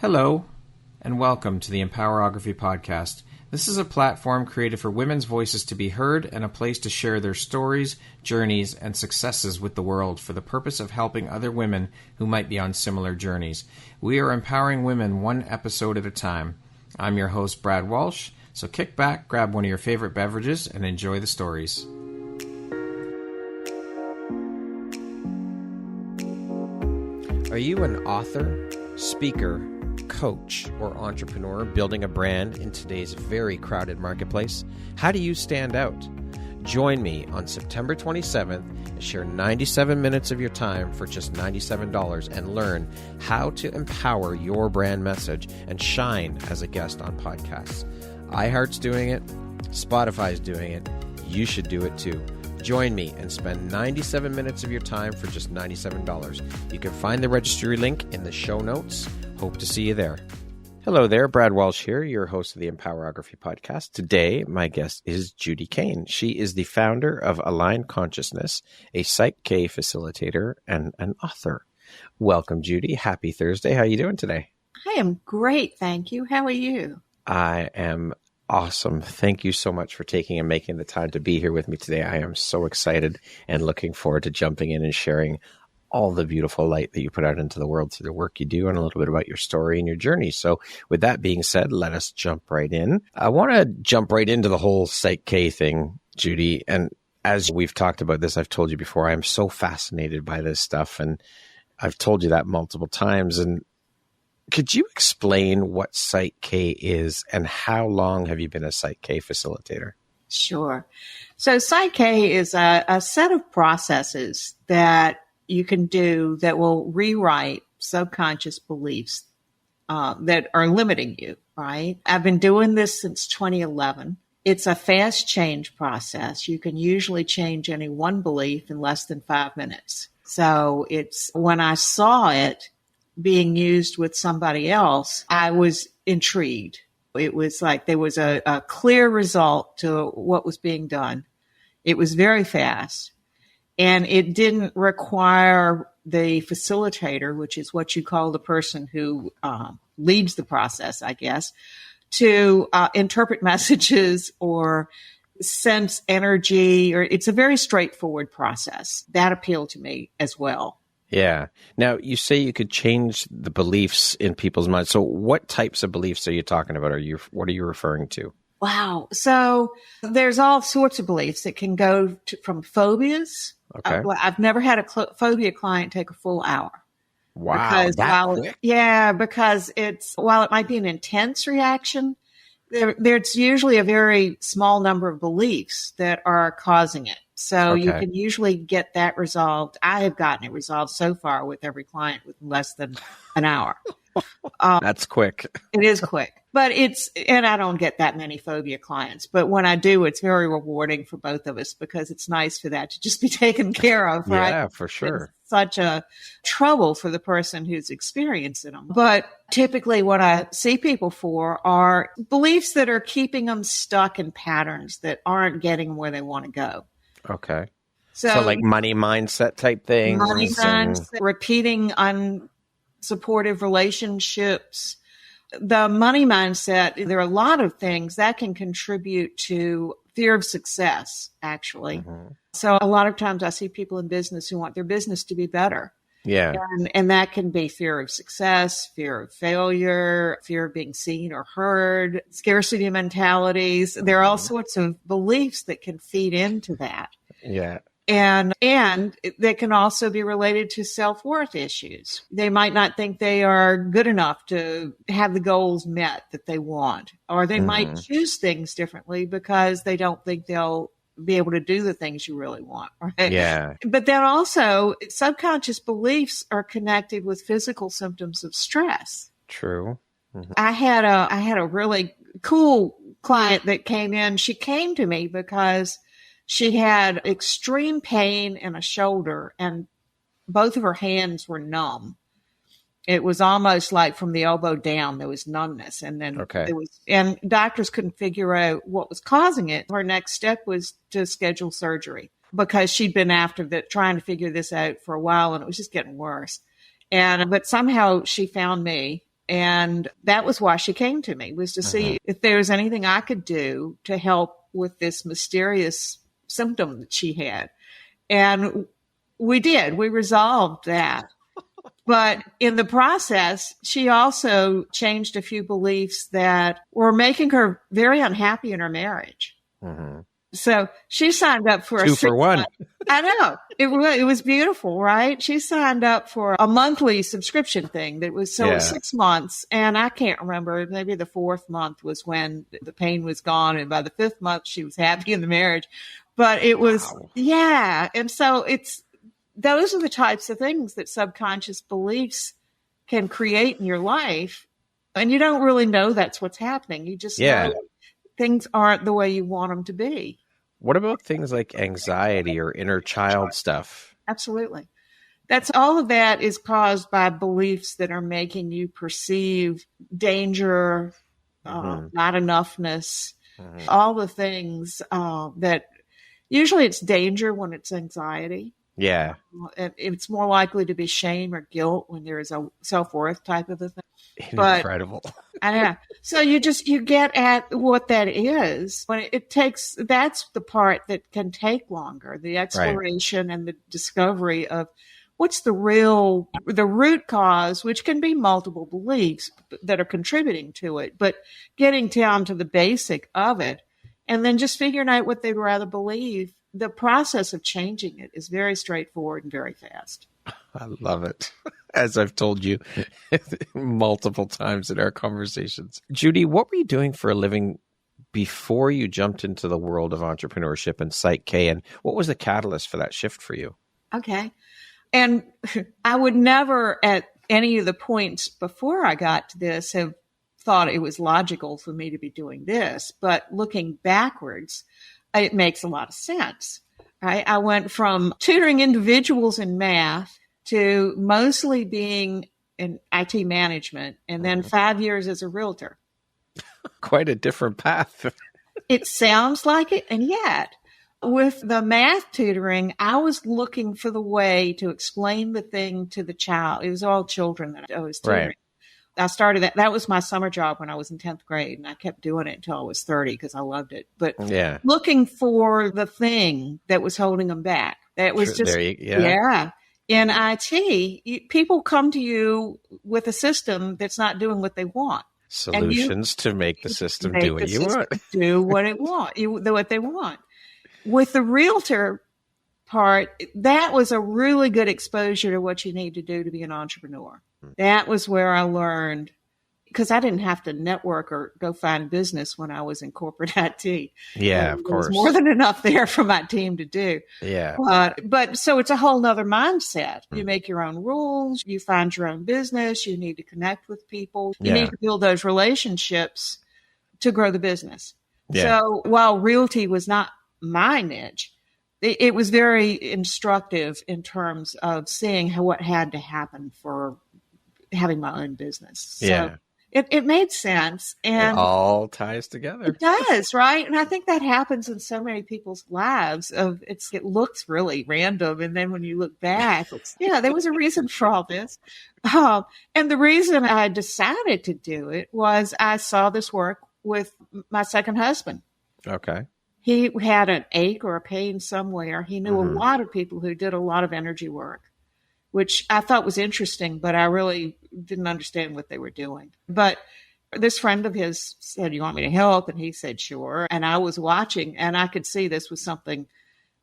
Hello, and welcome to the Empowerography Podcast. This is a platform created for women's voices to be heard and a place to share their stories, journeys, and successes with the world for the purpose of helping other women who might be on similar journeys. We are empowering women one episode at a time. I'm your host, Brad Walsh, so kick back, grab one of your favorite beverages, and enjoy the stories. Are you an author, speaker, coach, or entrepreneur building a brand in today's very crowded marketplace? How do you stand out? Join me on September 27th and share 97 minutes of your time for just $97 and learn how to empower your brand message and shine as a guest on podcasts. iHeart's doing it. Spotify's doing it. You should do it too. Join me and spend 97 minutes of your time for just $97. You can find the registry link in the show notes. Hope to see you there. Hello there, Brad Walsh here, your host of the Empowerography Podcast. Today, my guest is Judy Kane. She is the founder of Aligned Consciousness, a Psych K facilitator, and an author. Welcome, Judy. Happy Thursday. How are you doing today? I am great, thank you. How are you? I am awesome. Thank you so much for taking and making the time to be here with me today. I am so excited and looking forward to jumping in and sharing all the beautiful light that you put out into the world through the work you do and a little bit about your story and your journey. So with that being said, let us jump right in. I want to jump right into the whole Psych K thing, Judy. And as we've talked about this, I've told you before, I'm so fascinated by this stuff. And I've told you that multiple times. And could you explain what Psych K is and how long have you been a Psych K facilitator? Sure. So Psych K is a set of processes that you can do that will rewrite subconscious beliefs that are limiting you, right? I've been doing this since 2011. It's a fast change process. You can usually change any one belief in less than 5 minutes. So it's when I saw it being used with somebody else, I was intrigued. It was like there was a clear result to what was being done. It was very fast. And it didn't require the facilitator, which is what you call the person who leads the process, I guess, to interpret messages or sense energy. Or it's a very straightforward process. That appealed to me as well. Yeah. Now, you say you could change the beliefs in people's minds. So what types of beliefs are you talking about? What are you referring to? Wow. So there's all sorts of beliefs that can go from phobias. Okay. I've never had a phobia client take a full hour. Wow. Quick? Yeah, because while it might be an intense reaction, there's usually a very small number of beliefs that are causing it. So You can usually get that resolved. I have gotten it resolved so far with every client with less than an hour. That's quick. It is quick, but and I don't get that many phobia clients, but when I do, it's very rewarding for both of us because it's nice for that to just be taken care of, right? Yeah, for sure. It's such a trouble for the person who's experiencing them. But typically what I see people for are beliefs that are keeping them stuck in patterns that aren't getting them where they want to go. Okay. So like money mindset type things. Money mindset, repeating unsupportive relationships. The money mindset, there are a lot of things that can contribute to fear of success, actually. Mm-hmm. So a lot of times I see people in business who want their business to be better. Yeah. And that can be fear of success, fear of failure, fear of being seen or heard, scarcity mentalities. There are all sorts of beliefs that can feed into that. Yeah. And they can also be related to self-worth issues. They might not think they are good enough to have the goals met that they want, or they might choose things differently because they don't think they'll be able to do the things you really want, right? Yeah. But then also subconscious beliefs are connected with physical symptoms of stress. True. Mm-hmm. I had a really cool client that came in. She came to me because she had extreme pain in a shoulder and both of her hands were numb. It was almost like from the elbow down, there was numbness. And then and doctors couldn't figure out what was causing it. Her next step was to schedule surgery because she'd been trying to figure this out for a while and it was just getting worse. But somehow she found me And that was why she came to me, was to see if there was anything I could do to help with this mysterious symptom that she had. And we did. We resolved that. But in the process, she also changed a few beliefs that were making her very unhappy in her marriage. So she signed up for 2 for 1. I know. It was beautiful, right? She signed up for a monthly subscription thing that was it was 6 months. And I can't remember, maybe the 4th month was when the pain was gone. And by the 5th month, she was happy in the marriage. But it was, And so those are the types of things that subconscious beliefs can create in your life. And you don't really know that's what's happening. You just know things aren't the way you want them to be. What about things like anxiety or inner child stuff? Absolutely. All of that is caused by beliefs that are making you perceive danger, not enoughness, all the things that usually it's danger when it's anxiety. Yeah. It's more likely to be shame or guilt when there is a self-worth type of a thing. Incredible. I know. So you get at what that is. When that's the part that can take longer, the exploration and the discovery of what's the root cause, which can be multiple beliefs that are contributing to it, but getting down to the basic of it and then just figuring out what they'd rather believe. The process of changing it is very straightforward and very fast. I love it. As I've told you multiple times in our conversations. Judy, what were you doing for a living before you jumped into the world of entrepreneurship and Psych K? And what was the catalyst for that shift for you? Okay. And I would never at any of the points before I got to this have thought it was logical for me to be doing this. But looking backwards, it makes a lot of sense. Right? I went from tutoring individuals in math to mostly being in IT management and then 5 years as a realtor. Quite a different path. It sounds like it. And yet, with the math tutoring, I was looking for the way to explain the thing to the child. It was all children that I was tutoring. Right. I started that. That was my summer job when I was in 10th grade, and I kept doing it until I was 30 because I loved it. But looking for the thing that was holding them back. That was just, In IT, people come to you with a system that's not doing what they want. Solutions to make the system do what you want. Do what it want. What they want. With the realtor part, that was a really good exposure to what you need to do to be an entrepreneur. That was where I learned, because I didn't have to network or go find business when I was in corporate IT. Yeah, of course. There was more than enough there for my team to do. Yeah. But so it's a whole nother mindset. You make your own rules. You find your own business. You need to connect with people. You need to build those relationships to grow the business. Yeah. So while realty was not my niche, it was very instructive in terms of seeing what had to happen for having my own business. So it made sense. And it all ties together. It does, right? And I think that happens in so many people's lives. It looks really random. And then when you look back, there was a reason for all this. And the reason I decided to do it was I saw this work with my second husband. Okay. He had an ache or a pain somewhere. He knew a lot of people who did a lot of energy work, which I thought was interesting, but I really didn't understand what they were doing. But this friend of his said, "You want me to help?" And he said, "Sure." And I was watching, and I could see this was something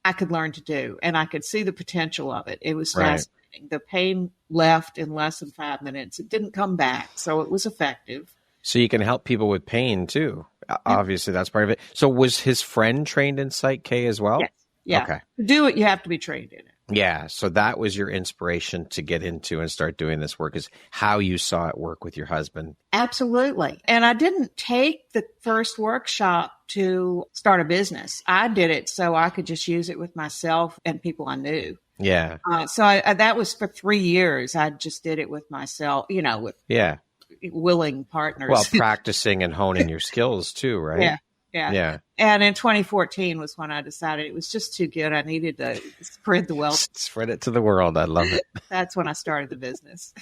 I could learn to do, and I could see the potential of it. It was fascinating. The pain left in less than 5 minutes. It didn't come back, so it was effective. So you can help people with pain, too. Obviously, that's part of it. So was his friend trained in Psych K as well? Yes. Yeah. Okay. To do it, you have to be trained in it. Yeah. So that was your inspiration to get into and start doing this work, is how you saw it work with your husband. Absolutely. And I didn't take the first workshop to start a business. I did it so I could just use it with myself and people I knew. Yeah. So that was for 3 years. I just did it with myself, with willing partners. Well, practicing and honing your skills too, right? Yeah. And in 2014 was when I decided it was just too good. I needed to spread the wealth. Spread it to the world. I love it. That's when I started the business.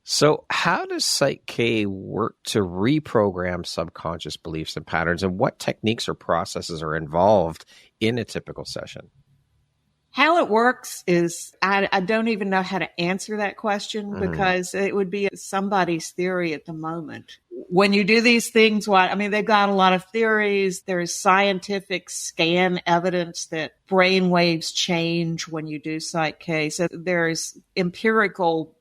So how does Psych K work to reprogram subconscious beliefs and patterns, and what techniques or processes are involved in a typical session? How it works is I don't even know how to answer that question because it would be somebody's theory at the moment. When you do these things, they've got a lot of theories. There's scientific scan evidence that brain waves change when you do Psych K. So there's empirical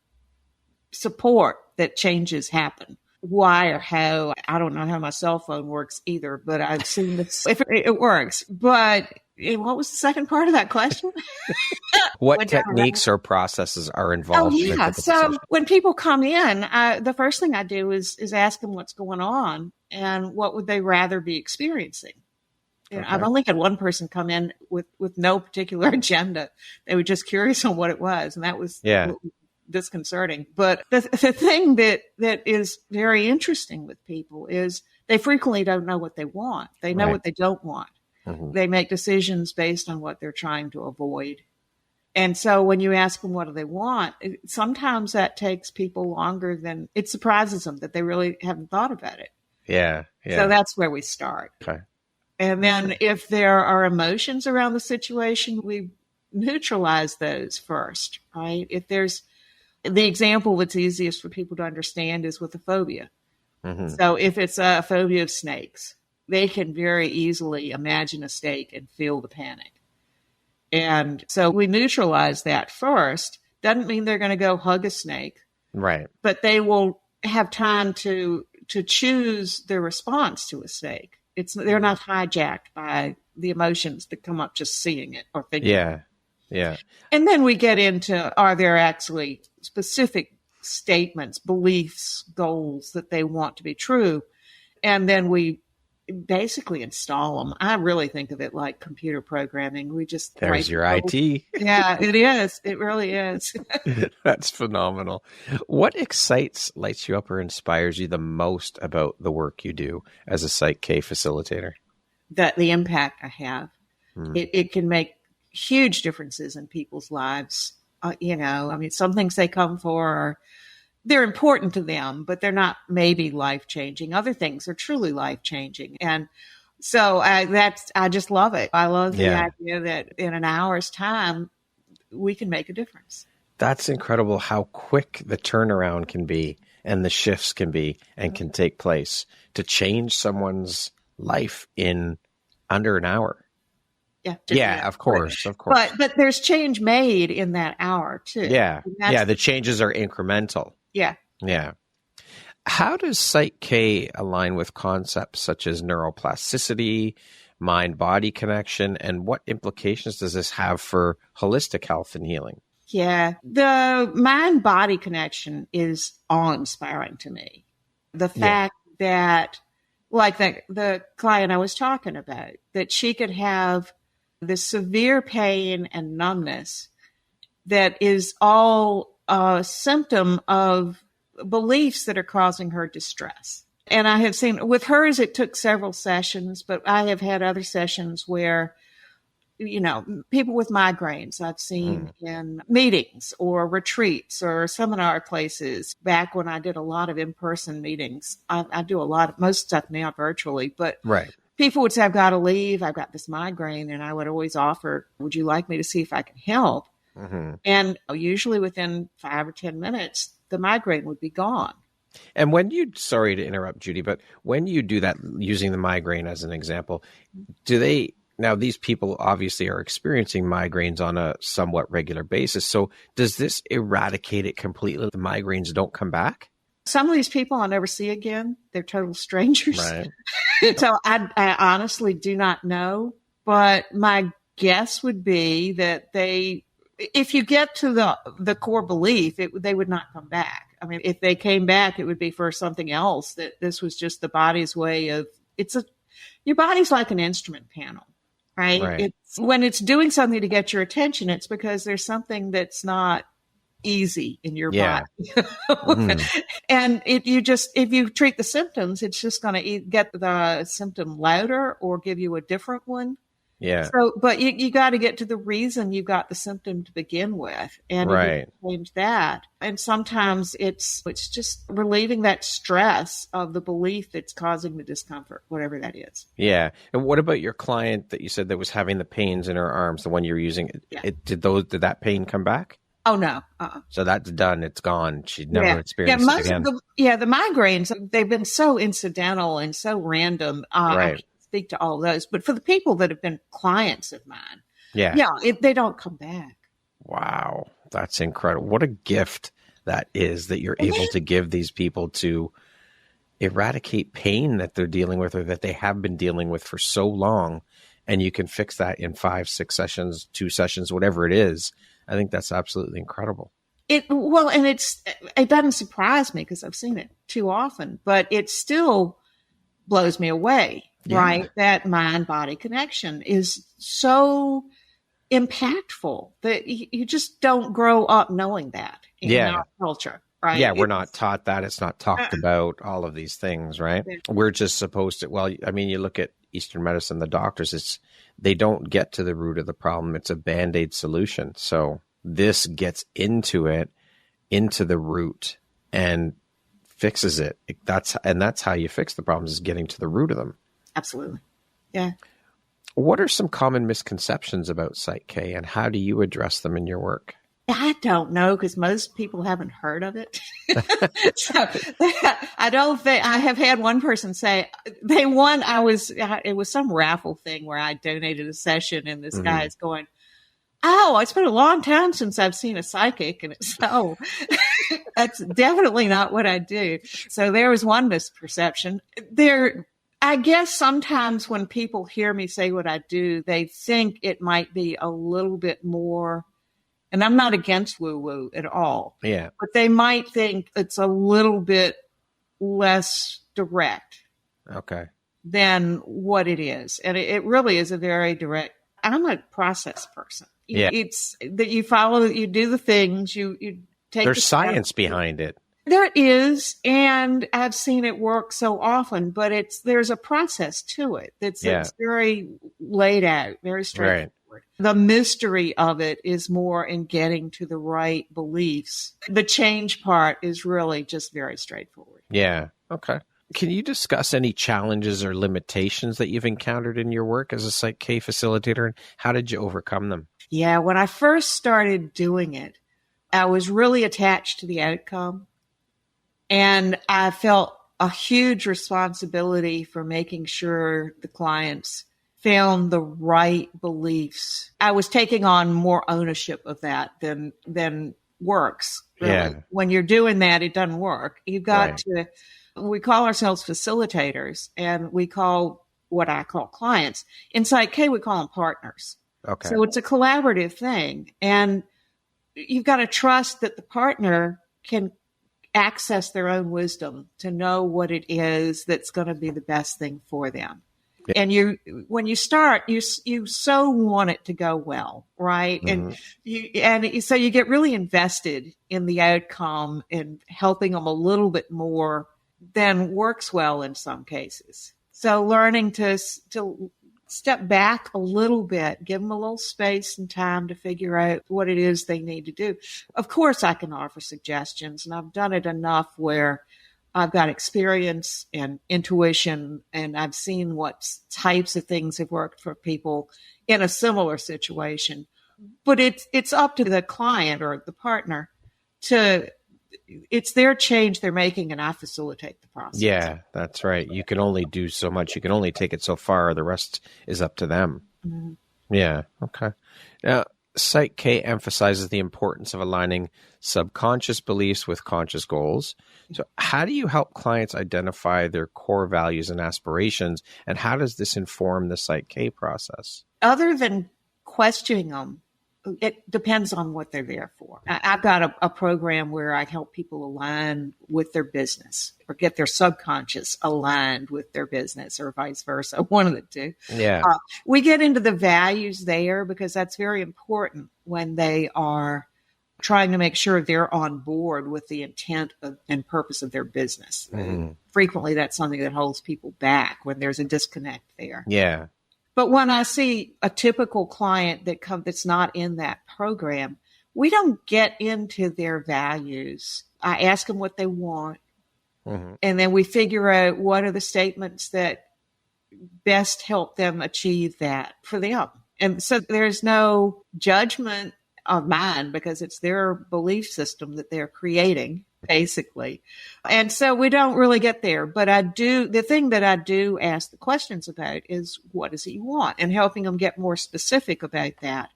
support that changes happen. Why or how, I don't know how my cell phone works either, but I've seen this, if it works. But what was the second part of that question? What techniques or processes are involved? So when people come in, the first thing I do is ask them what's going on and what would they rather be experiencing. Okay. I've only had one person come in with no particular agenda. They were just curious on what it was, and that was disconcerting. But the thing that is very interesting with people is they frequently don't know what they want. They know what they don't want. Mm-hmm. They make decisions based on what they're trying to avoid. And so when you ask them what do they want, sometimes that takes people longer than it surprises them that they really haven't thought about it. Yeah. So that's where we start. Okay. And then if there are emotions around the situation, we neutralize those first, right? If there's the example that's easiest for people to understand is with a phobia. Mm-hmm. So if it's a phobia of snakes, they can very easily imagine a snake and feel the panic. And so we neutralize that first. Doesn't mean they're going to go hug a snake. Right. But they will have time to choose their response to a snake. They're not hijacked by the emotions that come up just seeing it or thinking. Yeah. And then we get into, are there actually specific statements, beliefs, goals that they want to be true? And then we basically install them. I really think of it like computer programming. We just there's your IT. Yeah, it is. It really is. That's phenomenal. What excites, lights you up, or inspires you the most about the work you do as a Psych K facilitator? The impact I have. It can make huge differences in people's lives. Some things they come for they're important to them, but they're not maybe life-changing. Other things are truly life-changing. And so I just love it. I love the idea that in an hour's time, we can make a difference. That's incredible how quick the turnaround can be and the shifts can be and can take place to change someone's life in under an hour. Yeah, of course. But there's change made in that hour too. Yeah. The changes are incremental. Yeah. How does Psych K align with concepts such as neuroplasticity, mind-body connection, and what implications does this have for holistic health and healing? Yeah, the mind-body connection is awe-inspiring to me. The fact that, like the client I was talking about, that she could have this severe pain and numbness that is all a symptom of beliefs that are causing her distress. And I have seen with hers, it took several sessions, but I have had other sessions where, people with migraines I've seen in meetings or retreats or seminar places. Back when I did a lot of in-person meetings, I do most stuff now virtually, but people would say, I've got to leave. I've got this migraine. And I would always offer, would you like me to see if I can help? Mm-hmm. And usually within 5 or 10 minutes, the migraine would be gone. And sorry to interrupt, Judy, but when you do that, using the migraine as an example, now these people obviously are experiencing migraines on a somewhat regular basis. So does this eradicate it completely? The migraines don't come back? Some of these people I'll never see again. They're total strangers. Right. So I honestly do not know, but my guess would be that if you get to the core belief, they would not come back. I mean, if they came back, it would be for something else, that this was just the body's way of, your body's like an instrument panel, right? When it's doing something to get your attention, it's because there's something that's not easy in your body. And if you treat the symptoms, it's just going to get the symptom louder or give you a different one. Yeah. So, but you got to get to the reason you got the symptom to begin with, and you Right. change that. And sometimes it's just relieving that stress of the belief that's causing the discomfort, whatever that is. Yeah. And what about your client that you said that was having the pains in her arms, the one you were using? Yeah. Did that pain come back? Oh no. So that's done. It's gone. She'd never Yeah. experienced it again. The migraines, they've been so incidental and so random. I Right. can't speak to all those, but for the people that have been clients of mine, Yeah. they don't come back. Wow. That's incredible. What a gift that is that you're able to give these people to eradicate pain that they're dealing with or that they have been dealing with for so long. And you can fix that in 5, 6 sessions, 2 sessions, whatever it is. I think that's absolutely incredible. It doesn't surprise me because I've seen it too often, but it still blows me away, right? That mind-body connection is so impactful that you just don't grow up knowing that in our culture, right? Yeah, we're not taught that. It's not talked about, all of these things, right? We're just supposed to, you look at Eastern medicine, the doctors, they don't get to the root of the problem. It's a Band-Aid solution. So this gets into the root and fixes it. That's how you fix the problems, is getting to the root of them. Absolutely. Yeah. What are some common misconceptions about Psych K, and how do you address them in your work? I don't know, because most people haven't heard of it. So I don't think I have had one person say they won. It was some raffle thing where I donated a session, and this guy is going, "Oh, it's been a long time since I've seen a psychic," and it's that's definitely not what I do. So there was one misperception there. I guess sometimes when people hear me say what I do, they think it might be a little bit more, and I'm not against woo-woo at all. Yeah. But they might think it's a little bit less direct. Okay. Than what it is. And it really is a very direct, I'm a process person. Yeah. It's that you follow, you do the things, you take There's science behind it. There is, and I've seen it work so often, but there's a process to it that's it's very laid out, very straightforward. Right. The mystery of it is more in getting to the right beliefs. The change part is really just very straightforward. Yeah. Okay. Can you discuss any challenges or limitations that you've encountered in your work as a Psych K facilitator, and how did you overcome them? Yeah, when I first started doing it, I was really attached to the outcome. And I felt a huge responsibility for making sure the clients found the right beliefs. I was taking on more ownership of that than works. Really. Yeah. When you're doing that, it doesn't work. You've got to, we call ourselves facilitators, and we call what I call clients. In Psych K, we call them partners. Okay. So it's a collaborative thing. And you've got to trust that the partner can access their own wisdom to know what it is that's going to be the best thing for them. Yeah. And when you start, you so want it to go well, right? Mm-hmm. So you get really invested in the outcome and helping them a little bit more than works well in some cases. So learning to step back a little bit, give them a little space and time to figure out what it is they need to do. Of course, I can offer suggestions, and I've done it enough where I've got experience and intuition, and I've seen what types of things have worked for people in a similar situation. But it's up to the client or the partner it's their change they're making, and I facilitate the process. Yeah, that's right. You can only do so much. You can only take it so far. The rest is up to them. Mm-hmm. Yeah. Okay. Now, Psych K emphasizes the importance of aligning subconscious beliefs with conscious goals. So how do you help clients identify their core values and aspirations, and how does this inform the Psych K process? Other than questioning them, it depends on what they're there for. I've got a program where I help people align with their business, or get their subconscious aligned with their business, or vice versa, one of the two. Yeah. We get into the values there because that's very important when they are trying to make sure they're on board with the intent and purpose of their business. Mm-hmm. Frequently, that's something that holds people back when there's a disconnect there. Yeah. But when I see a typical client that's not in that program, we don't get into their values. I ask them what they want, and then we figure out what are the statements that best help them achieve that for them. And so there's no judgment of mine because it's their belief system that they're creating, basically. And so we don't really get there. But the thing that I do ask the questions about is what does he want, and helping them get more specific about that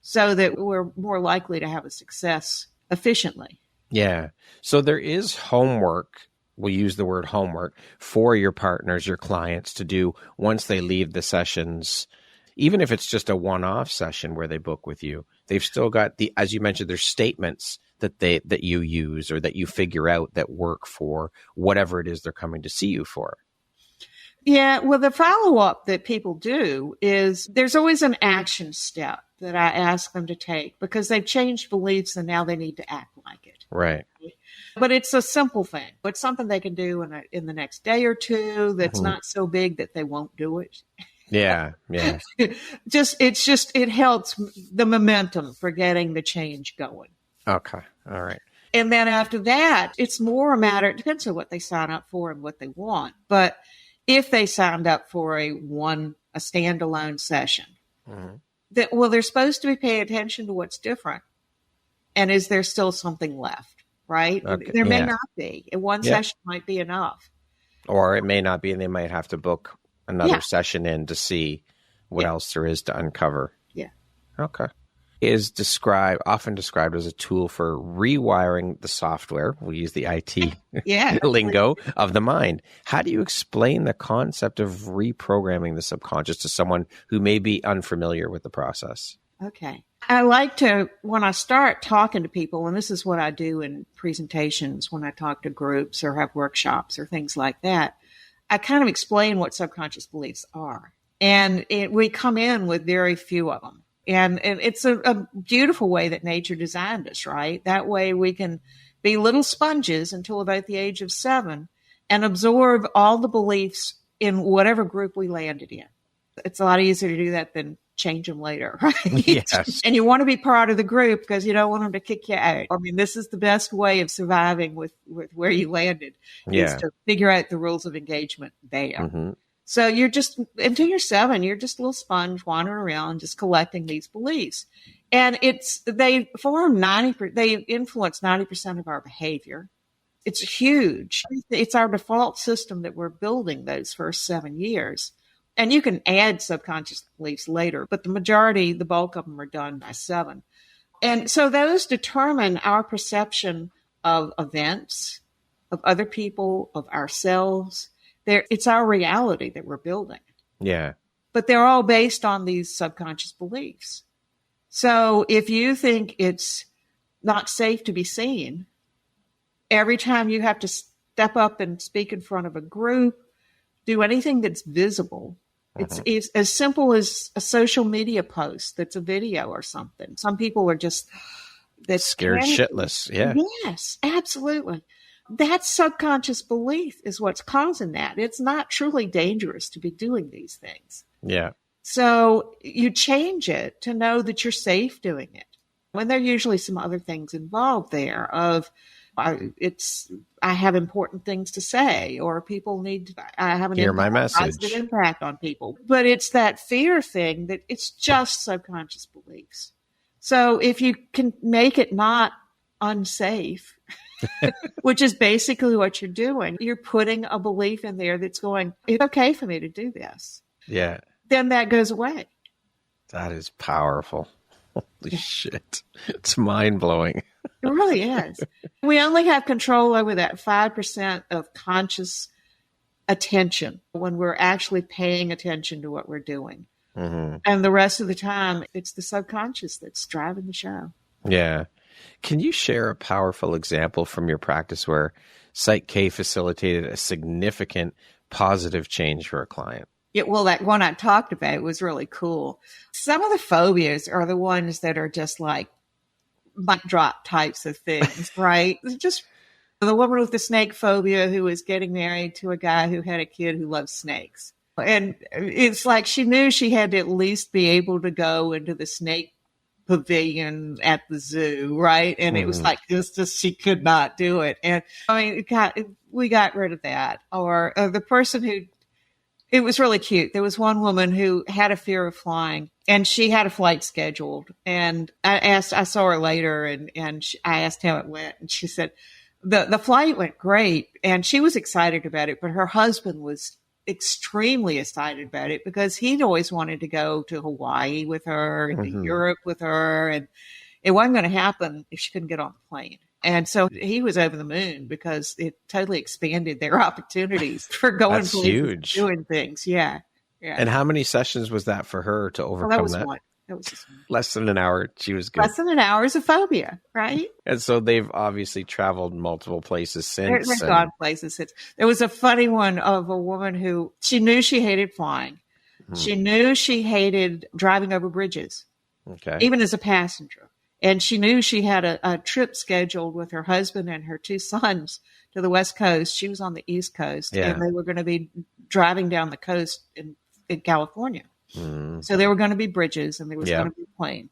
so that we're more likely to have a success efficiently. Yeah. So there is homework. We'll use the word homework for your partners, your clients to do once they leave the sessions. Even if it's just a one-off session where they book with you, they've still got as you mentioned, there's statements that you use or that you figure out that work for whatever it is they're coming to see you for. Yeah, well, the follow-up that people do is there's always an action step that I ask them to take because they've changed beliefs and now they need to act like it. Right. But it's a simple thing. It's something they can do in the next day or two that's not so big that they won't do it. Yeah, yeah. It helps the momentum for getting the change going. Okay, all right. And then after that, it's more a matter, it depends on what they sign up for and what they want. But if they signed up for a standalone session, they're supposed to be paying attention to what's different. And is there still something left, right? Okay, there may not be. And one session might be enough. Or it may not be, and they might have to book another session in to see what else there is to uncover. Yeah. Okay. Is often described as a tool for rewiring the software. We'll use the IT lingo of the mind. How do you explain the concept of reprogramming the subconscious to someone who may be unfamiliar with the process? Okay. I like to, when I start talking to people, and this is what I do in presentations when I talk to groups or have workshops or things like that, I kind of explain what subconscious beliefs are. And we come in with very few of them. And it's a beautiful way that nature designed us, right? That way we can be little sponges until about the age of 7 and absorb all the beliefs in whatever group we landed in. It's a lot easier to do that than change them later, right? Yes. And you want to be part of the group because you don't want them to kick you out. I mean, this is the best way of surviving with where you landed is to figure out the rules of engagement there. Mm-hmm. So you're just, until you're 7, you're just a little sponge wandering around, just collecting these beliefs. And they influence 90% of our behavior. It's huge. It's our default system that we're building those first 7 years. And you can add subconscious beliefs later, but the bulk of them are done by 7. And so those determine our perception of events, of other people, of ourselves. It's our reality that we're building. Yeah. But they're all based on these subconscious beliefs. So if you think it's not safe to be seen, every time you have to step up and speak in front of a group, do anything that's visible. It's as simple as a social media post that's a video or something. Some people are just scared shitless. Yeah. Yes, absolutely. That subconscious belief is what's causing that. It's not truly dangerous to be doing these things. Yeah. So you change it to know that you're safe doing it. When there are usually some other things involved there of I have important things to say, or I have a positive impact on people. But it's that fear thing that it's just subconscious beliefs. So if you can make it not unsafe, which is basically what you're doing, you're putting a belief in there that's going, it's okay for me to do this. Yeah. Then that goes away. That is powerful. Holy shit. It's mind-blowing. It really is. We only have control over that 5% of conscious attention when we're actually paying attention to what we're doing. Mm-hmm. And the rest of the time, it's the subconscious that's driving the show. Yeah. Can you share a powerful example from your practice where Psych K facilitated a significant positive change for a client? Yeah, well, that one I talked about was really cool. Some of the phobias are the ones that are just like mic drop types of things, right? Just the woman with the snake phobia who was getting married to a guy who had a kid who loves snakes. And it's like she knew she had to at least be able to go into the snake pavilion at the zoo, right? And it was like, just she could not do it. And I mean, we got rid of that. Or the person who, it was really cute. There was one woman who had a fear of flying, and she had a flight scheduled. And I saw her later, and I asked how it went, and she said the flight went great, and she was excited about it, but her husband was extremely excited about it because he'd always wanted to go to Hawaii with her and to Europe with her, and it wasn't going to happen if she couldn't get on the plane. And so he was over the moon because it totally expanded their opportunities for going That's places, huge. doing things. Yeah. And how many sessions was that for her to overcome that? Was that? one. That was just one. Less than an hour. She was good. Less than an hour is a phobia, right? And so they've obviously traveled multiple places since. They've gone places since. There was a funny one of a woman who, she knew she hated flying. She knew she hated driving over bridges, even as a passenger. And she knew she had a trip scheduled with her husband and her two sons to the West Coast. She was on the East Coast, and they were going to be driving down the coast in California. So there were going to be bridges, and there was going to be a plane.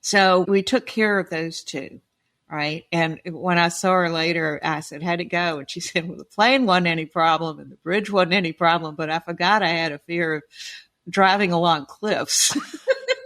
So we took care of those two, right? And when I saw her later, I said, how'd it go? And she said, well, the plane wasn't any problem, and the bridge wasn't any problem, but I forgot I had a fear of driving along cliffs.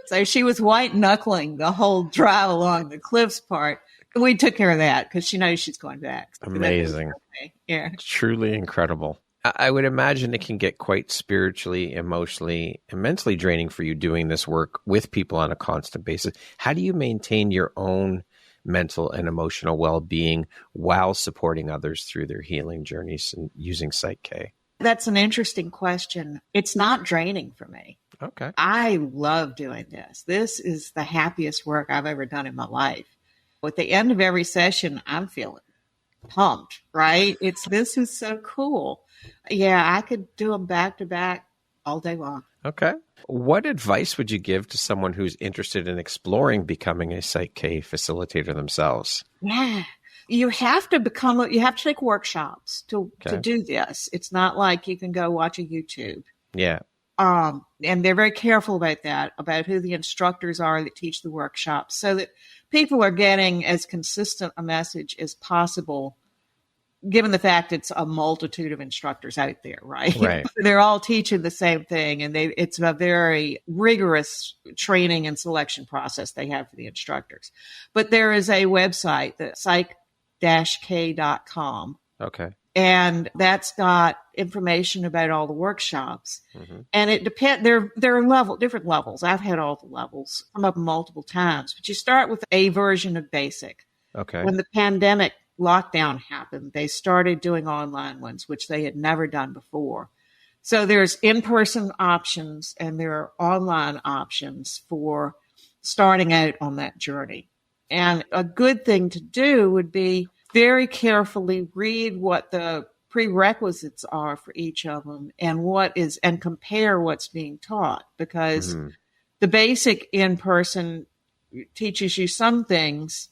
So she was white knuckling the whole drive along the cliffs part. We took care of that because she knows she's going back. So amazing. Okay. Yeah. Truly incredible. I would imagine it can get quite spiritually, emotionally, and mentally draining for you doing this work with people on a constant basis. How do you maintain your own mental and emotional well-being while supporting others through their healing journeys and using Psych K? That's an interesting question. It's not draining for me. Okay. I love doing this. This is the happiest work I've ever done in my life. At the end of every session, I'm feeling pumped, right? This is so cool. Yeah, I could do them back to back all day long. Okay. What advice would you give to someone who's interested in exploring becoming a Psych K facilitator themselves? Yeah. You have to take workshops to do this. It's not like you can go watch a YouTube. Yeah. And they're very careful about that, about who the instructors are that teach the workshops, so that people are getting as consistent a message as possible, given the fact it's a multitude of instructors out there, right? Right. They're all teaching the same thing, and it's a very rigorous training and selection process they have for the instructors. But there is a website, the psych-k.com. Okay. And that's got information about all the workshops. And it depends. There are different levels. I've had all the levels. I'm up multiple times. But you start with a version of basic. Okay. When the pandemic lockdown happened, they started doing online ones, which they had never done before. So there's in-person options and there are online options for starting out on that journey. And a good thing to do would be very carefully read what the prerequisites are for each of them and compare what's being taught, because the basic in-person teaches you some things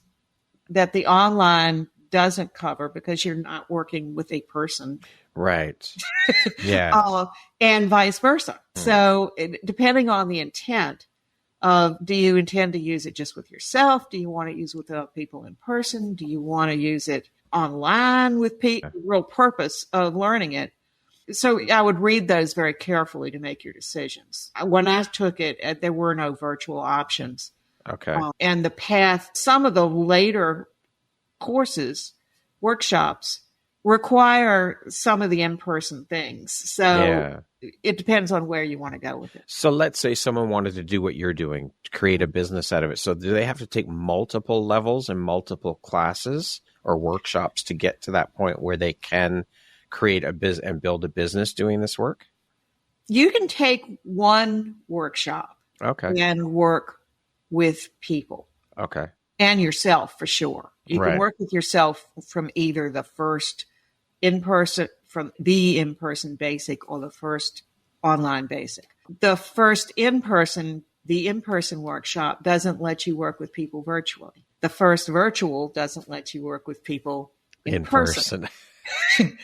that the online doesn't cover because you're not working with a person. Right. Yeah. And vice versa. So depending on the intent of, do you intend to use it just with yourself? Do you want to use it with other people in person? Do you want to use it online with people? The real purpose of learning it. So I would read those very carefully to make your decisions. When I took it, there were no virtual options. Okay. And the path, some of the later courses, workshops, require some of the in-person things. So it depends on where you want to go with it. So let's say someone wanted to do what you're doing, create a business out of it. So do they have to take multiple levels and multiple classes or workshops to get to that point where they can create a business and build a business doing this work? You can take one workshop and work with people. Okay. And yourself, for sure. You can work with yourself from either the first in-person basic or the first online basic. The first in-person workshop doesn't let you work with people virtually. The first virtual doesn't let you work with people in person.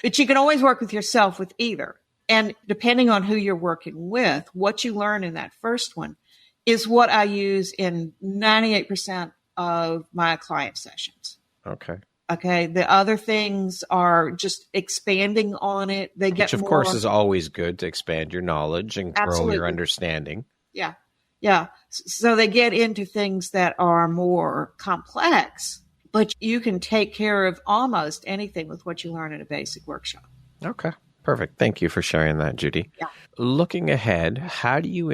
But you can always work with yourself with either. And depending on who you're working with, what you learn in that first one is what I use in 98% of my client sessions. Okay. Okay. The other things are just expanding on it. They get Which, of more, course, is always good to expand your knowledge and grow absolutely, your understanding. Yeah. Yeah. So they get into things that are more complex, but you can take care of almost anything with what you learn in a basic workshop. Okay. Perfect. Thank you for sharing that, Judy. Yeah. Looking ahead, how do you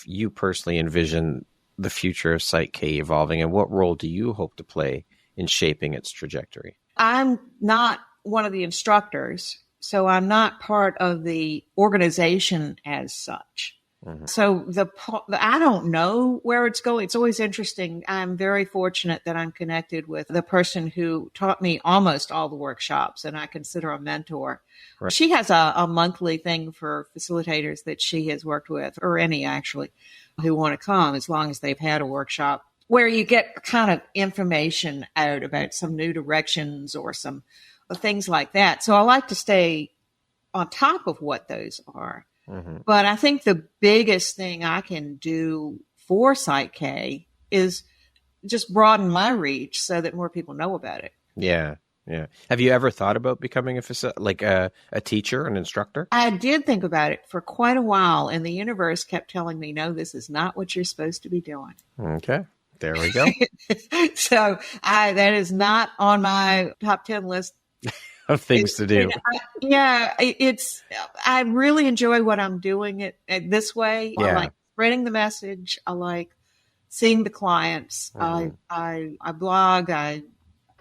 you personally envision the future of Psych K evolving, and what role do you hope to play in shaping its trajectory? I'm not one of the instructors, so I'm not part of the organization as such. Mm-hmm. So I don't know where it's going. It's always interesting. I'm very fortunate that I'm connected with the person who taught me almost all the workshops, and I consider a mentor. Right. She has a monthly thing for facilitators that she has worked with, or any actually, who want to come as long as they've had a workshop, where you get kind of information out about some new directions or some things like that. So I like to stay on top of what those are. Mm-hmm. But I think the biggest thing I can do for Psych K is just broaden my reach so that more people know about it. Yeah. Yeah. Have you ever thought about becoming a teacher, an instructor? I did think about it for quite a while, and the universe kept telling me, no, this is not what you're supposed to be doing. Okay. There we go. So that is not on my top 10 list of things to do. I really enjoy what I'm doing it this way. Yeah. I like spreading the message. I like seeing the clients. Mm-hmm. I blog.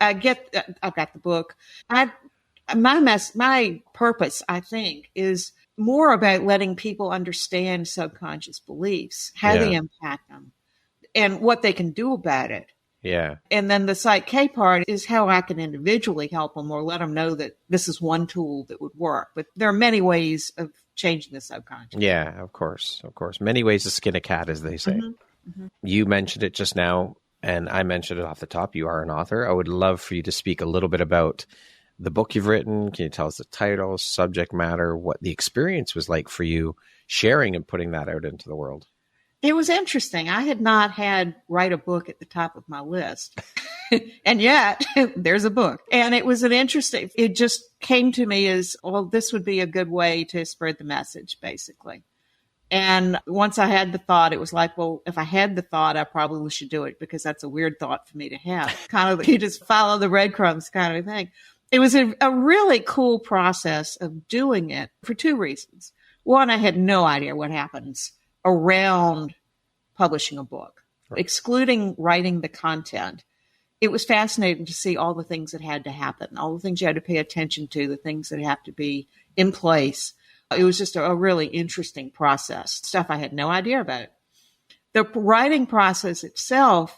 I've got the book. My purpose, I think, is more about letting people understand subconscious beliefs, how they impact them, and what they can do about it. Yeah. And then the Psych K part is how I can individually help them or let them know that this is one tool that would work. But there are many ways of changing the subconscious. Yeah, of course. Of course. Many ways to skin a cat, as they say. Mm-hmm. Mm-hmm. You mentioned it just now, and I mentioned it off the top. You are an author. I would love for you to speak a little bit about the book you've written. Can you tell us the title, subject matter, what the experience was like for you sharing and putting that out into the world? It was interesting. I had not had write a book at the top of my list. And yet there's a book. And it was it just came to me as, well, this would be a good way to spread the message, basically. And once I had the thought, it was like, well, if I had the thought, I probably should do it, because that's a weird thought for me to have. Kind of, you just follow the breadcrumbs kind of thing. It was a really cool process of doing it for two reasons. One, I had no idea what happens around publishing a book, right. Excluding writing the content. It was fascinating to see all the things that had to happen, all the things you had to pay attention to, the things that have to be in place. It was just a really interesting process, stuff I had no idea about. The writing process itself,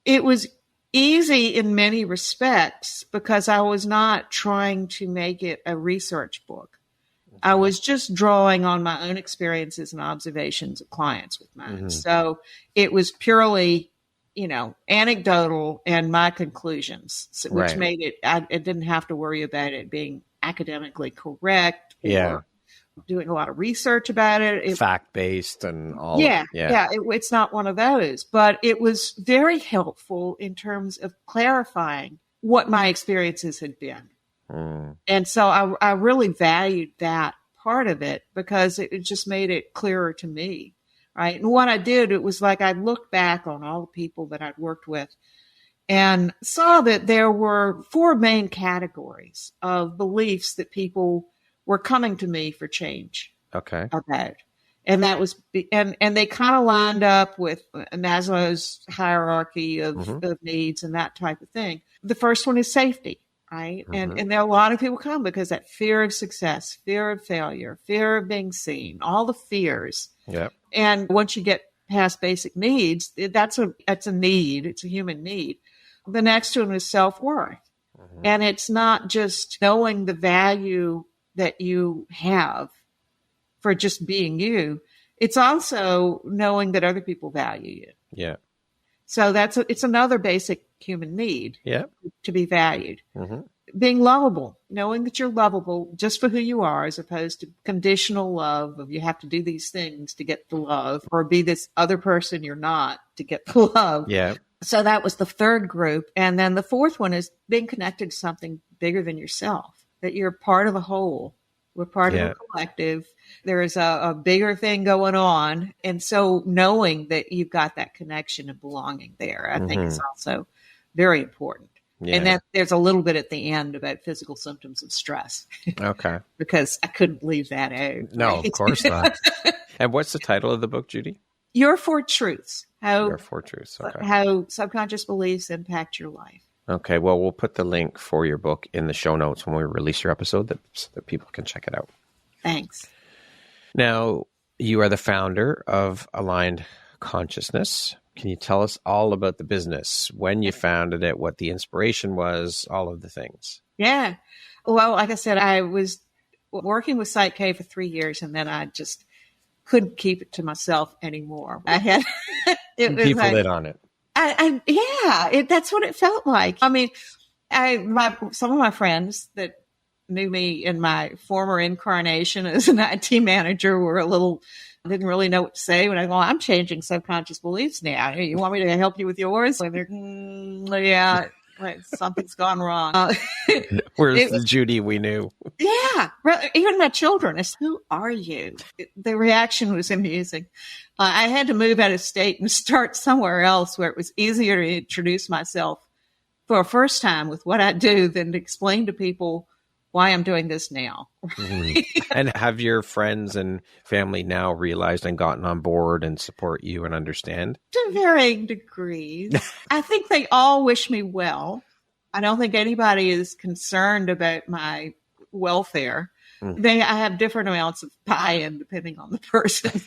it was easy in many respects because I was not trying to make it a research book. I was just drawing on my own experiences and observations of clients with mine. Mm-hmm. So it was purely, anecdotal and my conclusions, which made it, I didn't have to worry about it being academically correct or doing a lot of research about it. Fact-based and all. It's not one of those, but it was very helpful in terms of clarifying what my experiences had been. And so I really valued that part of it because it just made it clearer to me, right? And what I did, it was like I looked back on all the people that I'd worked with and saw that there were 4 main categories of beliefs that people were coming to me for change about. And that was, and they kind of lined up with Maslow's hierarchy of needs and that type of thing. The first one is safety. Right. Mm-hmm. And there are a lot of people come because that fear of success, fear of failure, fear of being seen, all the fears. Yeah. And once you get past basic needs, that's a need. It's a human need. The next one is self-worth. Mm-hmm. And it's not just knowing the value that you have for just being you. It's also knowing that other people value you. Yeah. So it's another basic human need to be valued. Mm-hmm. being lovable, knowing that you're lovable just for who you are, as opposed to conditional love of you have to do these things to get the love, or be this other person you're not to get the love. Yeah. So that was the third group. And then the fourth one is being connected to something bigger than yourself, that you're part of a whole. We're part of a collective. There is a bigger thing going on. And so knowing that you've got that connection and belonging there, I think is also very important. Yeah. And then there's a little bit at the end about physical symptoms of stress. Okay. Because I couldn't leave that out. No, right? Of course not. And what's the title of the book, Judy? Your Four Truths. Your Four Truths. Okay. How subconscious beliefs impact your life. Okay. Well, we'll put the link for your book in the show notes when we release your episode so that people can check it out. Thanks. Now, you are the founder of Aligned Consciousness. Can you tell us all about the business, when you founded it, what the inspiration was, all of the things? Yeah. Well, like I said, I was working with Psych K for 3 years, and then I just couldn't keep it to myself anymore. I had people lit on it. That's what it felt like. I mean, some of my friends that knew me in my former incarnation as an IT manager were didn't really know what to say when I go, I'm changing subconscious beliefs now. You want me to help you with yours? And they're, something's gone wrong. Where's the Judy we knew? Yeah. Even my children, it's, who are you? The reaction was amusing. I had to move out of state and start somewhere else where it was easier to introduce myself for a first time with what I do than to explain to people why I'm doing this now. And have your friends and family now realized and gotten on board and support you and understand? To varying degrees. I think they all wish me well. I don't think anybody is concerned about my welfare. I have different amounts of buy-in depending on the person.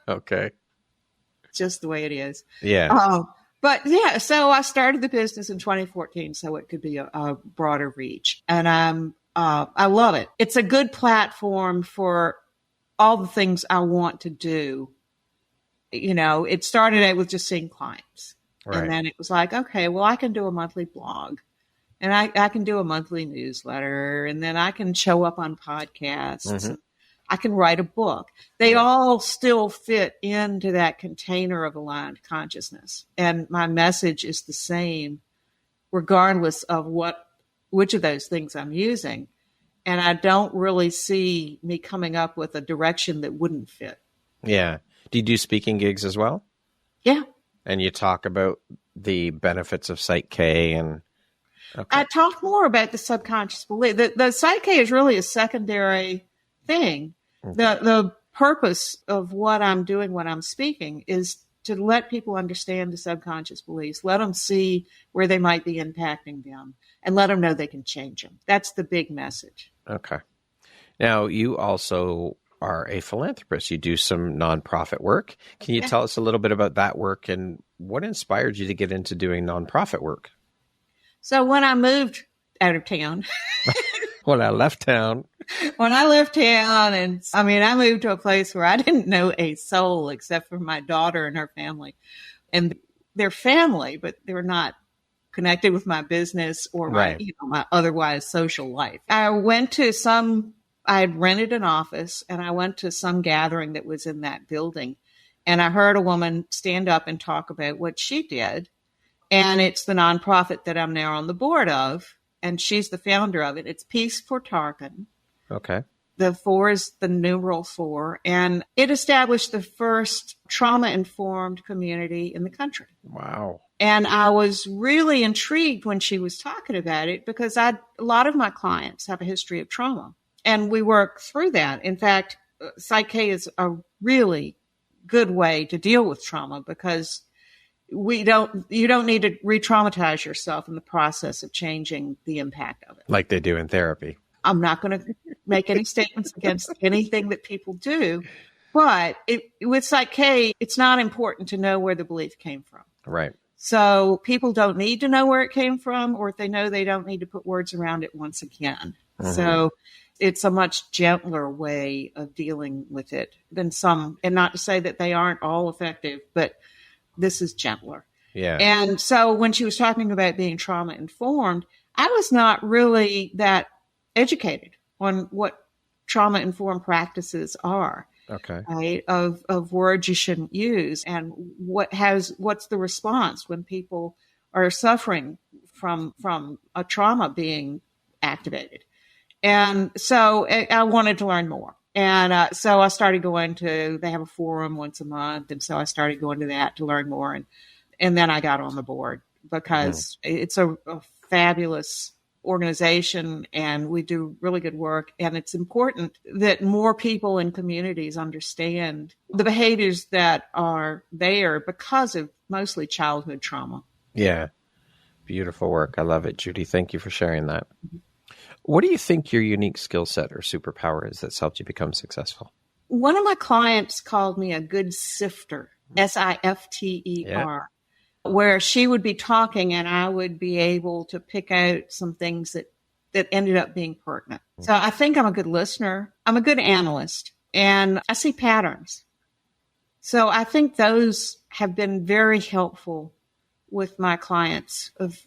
Okay. Just the way it is. Yeah. But yeah, so I started the business in 2014 so it could be a broader reach. And I love it. It's a good platform for all the things I want to do. You know, it started out with just seeing clients. Right. And then it was like, okay, well, I can do a monthly blog. And I can do a monthly newsletter. And then I can show up on podcasts. Mm-hmm. I can write a book. They all still fit into that container of aligned consciousness. And my message is the same regardless of which of those things I'm using. And I don't really see me coming up with a direction that wouldn't fit. Yeah. Do you do speaking gigs as well? Yeah. And you talk about the benefits of Psych K and... Okay. I talk more about the subconscious belief. The Psych K is really a secondary thing. Okay. The purpose of what I'm doing when I'm speaking is to let people understand the subconscious beliefs, let them see where they might be impacting them, and let them know they can change them. That's the big message. Okay. Now, you also are a philanthropist. You do some nonprofit work. Can you tell us a little bit about that work and what inspired you to get into doing nonprofit work? So when I moved out of town, When I left town, and I moved to a place where I didn't know a soul except for my daughter and her family, and their family, but they were not connected with my business or my otherwise social life. I had rented an office and I went to some gathering that was in that building, and I heard a woman stand up and talk about what she did. And it's the nonprofit that I'm now on the board of. And she's the founder of it. It's Peace for Tarpon. Okay. The 4 is the numeral 4. And it established the first trauma-informed community in the country. Wow. And I was really intrigued when she was talking about it because a lot of my clients have a history of trauma. And we work through that. In fact, Psych K is a really good way to deal with trauma because you don't need to re-traumatize yourself in the process of changing the impact of it. Like they do in therapy. I'm not going to make any statements against anything that people do, but with Psych K, it's not important to know where the belief came from. Right. So people don't need to know where it came from, or if they know, they don't need to put words around it once again. Mm-hmm. So it's a much gentler way of dealing with it than some, and not to say that they aren't all effective, but this is gentler. Yeah. And so when she was talking about being trauma informed, I was not really that educated on what trauma-informed practices are. Okay. Right, of words you shouldn't use, and what's the response when people are suffering from a trauma being activated. And so I wanted to learn more. And so I started they have a forum once a month. And so I started going to that to learn more. And then I got on the board because it's a fabulous organization and we do really good work. And it's important that more people in communities understand the behaviors that are there because of mostly childhood trauma. Yeah. Beautiful work. I love it, Judy. Thank you for sharing that. What do you think your unique skill set or superpower is that's helped you become successful? One of my clients called me a good sifter, SIFTER, where she would be talking and I would be able to pick out some things that ended up being pertinent. So I think I'm a good listener. I'm a good analyst and I see patterns. So I think those have been very helpful with my clients of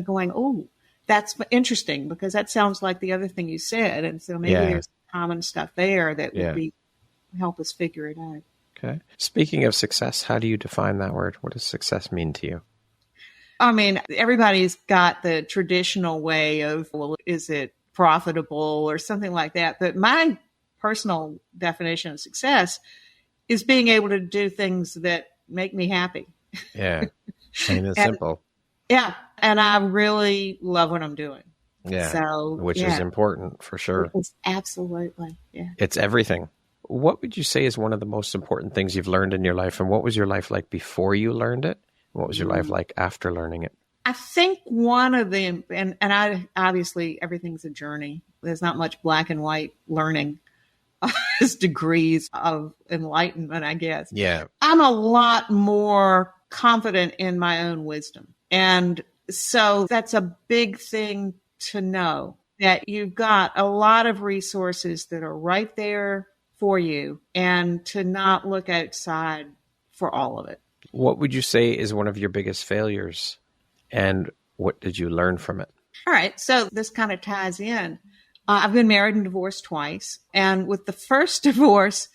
going, oh, that's interesting because that sounds like the other thing you said. And so maybe there's common stuff there that would help us figure it out. Okay. Speaking of success, how do you define that word? What does success mean to you? I mean, everybody's got the traditional way of, well, is it profitable or something like that? But my personal definition of success is being able to do things that make me happy. Yeah. Plain and simple. Yeah. And I really love what I'm doing. Yeah. So, which is important for sure. Absolutely. Yeah. It's everything. What would you say is one of the most important things you've learned in your life? And what was your life like before you learned it? What was your life like after learning it? I think one of them, and I obviously everything's a journey. There's not much black and white learning. There's degrees of enlightenment, I guess. Yeah. I'm a lot more confident in my own wisdom. And so that's a big thing to know, that you've got a lot of resources that are right there for you and to not look outside for all of it. What would you say is one of your biggest failures and what did you learn from it? All right. So this kind of ties in. I've been married and divorced twice. And with the first divorce,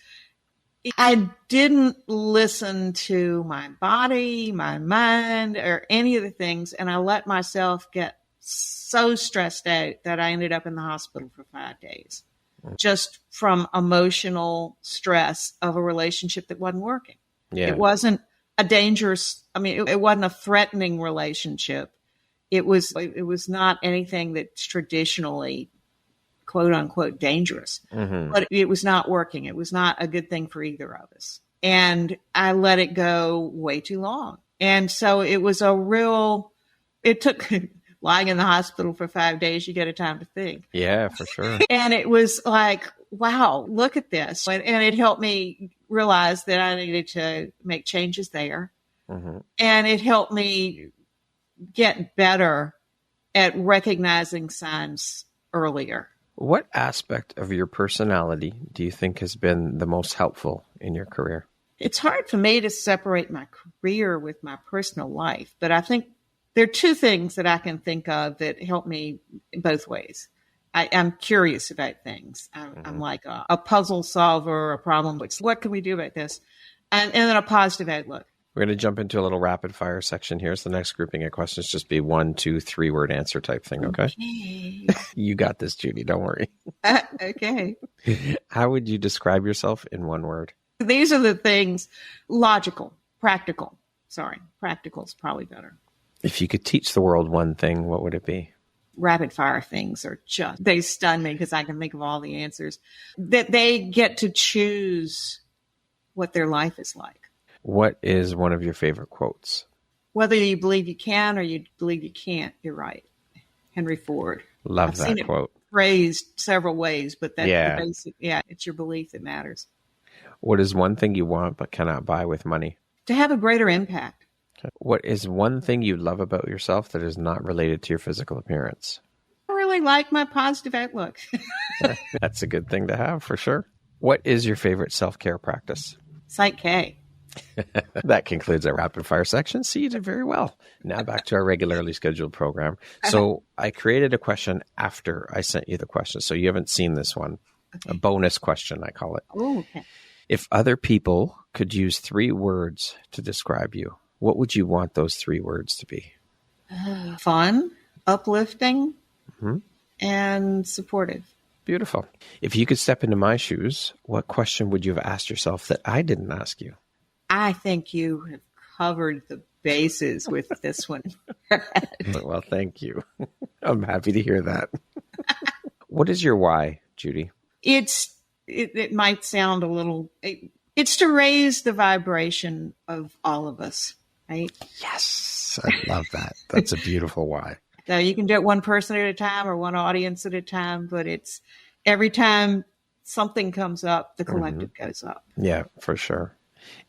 I didn't listen to my body, my mind, or any of the things. And I let myself get so stressed out that I ended up in the hospital for 5 days, just from emotional stress of a relationship that wasn't working. Yeah. It wasn't a dangerous, it wasn't a threatening relationship. It was not anything that's traditionally quote unquote dangerous, but it was not working. It was not a good thing for either of us. And I let it go way too long. And so it was it took lying in the hospital for 5 days, you get a time to think. Yeah, for sure. And it was like, wow, look at this. And it helped me realize that I needed to make changes there. And it helped me get better at recognizing signs earlier. What aspect of your personality do you think has been the most helpful in your career? It's hard for me to separate my career with my personal life, but I think there are two things that I can think of that help me in both ways. I'm curious about things. I'm like a puzzle solver, a problem. What can we do about this? And then a positive outlook. We're going to jump into a little rapid fire section here. So the next grouping of questions just be 1, 2, 3 word answer type thing. Okay. You got this, Judy. Don't worry. Okay. How would you describe yourself in one word? These are the things: logical, practical. Sorry, practical is probably better. If you could teach the world one thing, what would it be? Rapid fire things they stun me because I can think of all the answers. That they get to choose what their life is like. What is one of your favorite quotes? Whether you believe you can or you believe you can't, you're right. Henry Ford. Love that quote. Phrased several ways, but that's the basic. Yeah, it's your belief that matters. What is one thing you want but cannot buy with money? To have a greater impact. Okay. What is one thing you love about yourself that is not related to your physical appearance? I really like my positive outlook. That's a good thing to have for sure. What is your favorite self-care practice? Psych K. That concludes our rapid fire section. See, you did very well. Now back to our regularly scheduled program. So I created a question after I sent you the question. So you haven't seen this one. Okay. A bonus question, I call it. Oh, okay. If other people could use 3 words to describe you, what would you want those 3 words to be? Fun, uplifting, and supportive. Beautiful. If you could step into my shoes, what question would you have asked yourself that I didn't ask you? I think you have covered the bases with this one. Well, thank you. I'm happy to hear that. What is your why, Judy? It might sound a little, it's to raise the vibration of all of us, right? Yes, I love that. That's a beautiful why. So you can do it one person at a time or one audience at a time, but it's every time something comes up, the collective goes up. Yeah, for sure.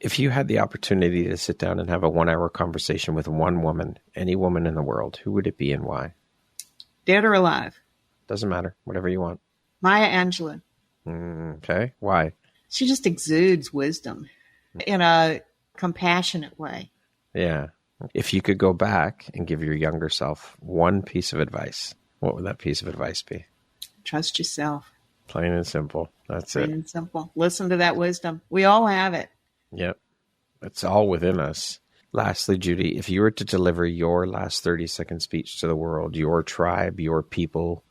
If you had the opportunity to sit down and have a 1-hour conversation with one woman, any woman in the world, who would it be and why? Dead or alive? Doesn't matter. Whatever you want. Maya Angelou. Okay. Why? She just exudes wisdom in a compassionate way. Yeah. If you could go back and give your younger self one piece of advice, what would that piece of advice be? Trust yourself. Plain and simple. That's it. Plain and simple. Listen to that wisdom. We all have it. Yep. It's all within us. Lastly, Judy, if you were to deliver your last 30-second speech to the world, your tribe, your people,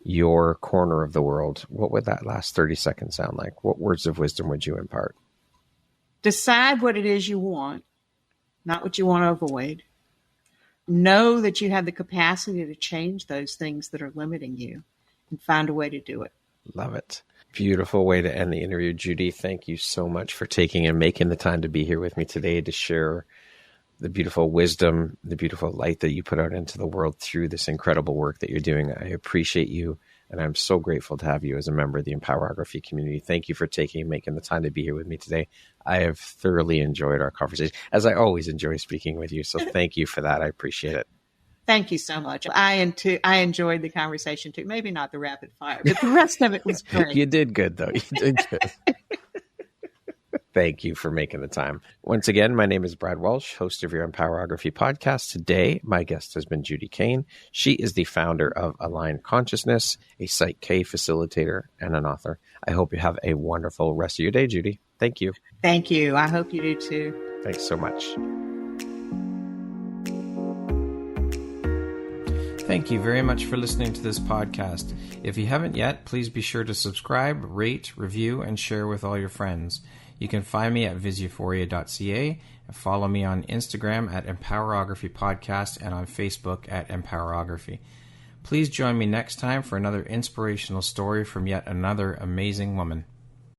your corner of the world, what would that last 30 seconds sound like? What words of wisdom would you impart? Decide what it is you want, not what you want to avoid. Know that you have the capacity to change those things that are limiting you and find a way to do it. Love it. Beautiful way to end the interview. Judy, thank you so much for taking and making the time to be here with me today to share the beautiful wisdom, the beautiful light that you put out into the world through this incredible work that you're doing. I appreciate you, and I'm so grateful to have you as a member of the Empowerography community. Thank you for taking and making the time to be here with me today. I have thoroughly enjoyed our conversation, as I always enjoy speaking with you, so thank you for that. I appreciate it. Thank you so much. I enjoyed the conversation too. Maybe not the rapid fire, but the rest of it was great. You did good, though. You did good. Thank you for making the time. Once again, my name is Brad Welsh, host of your Empowerography podcast. Today, my guest has been Judy Kane. She is the founder of Aligned Consciousness, a Psych K facilitator, and an author. I hope you have a wonderful rest of your day, Judy. Thank you. Thank you. I hope you do too. Thanks so much. Thank you very much for listening to this podcast. If you haven't yet, please be sure to subscribe, rate, review, and share with all your friends. You can find me at visuphoria.ca and follow me on Instagram at Empowerography Podcast and on Facebook at Empowerography. Please join me next time for another inspirational story from yet another amazing woman.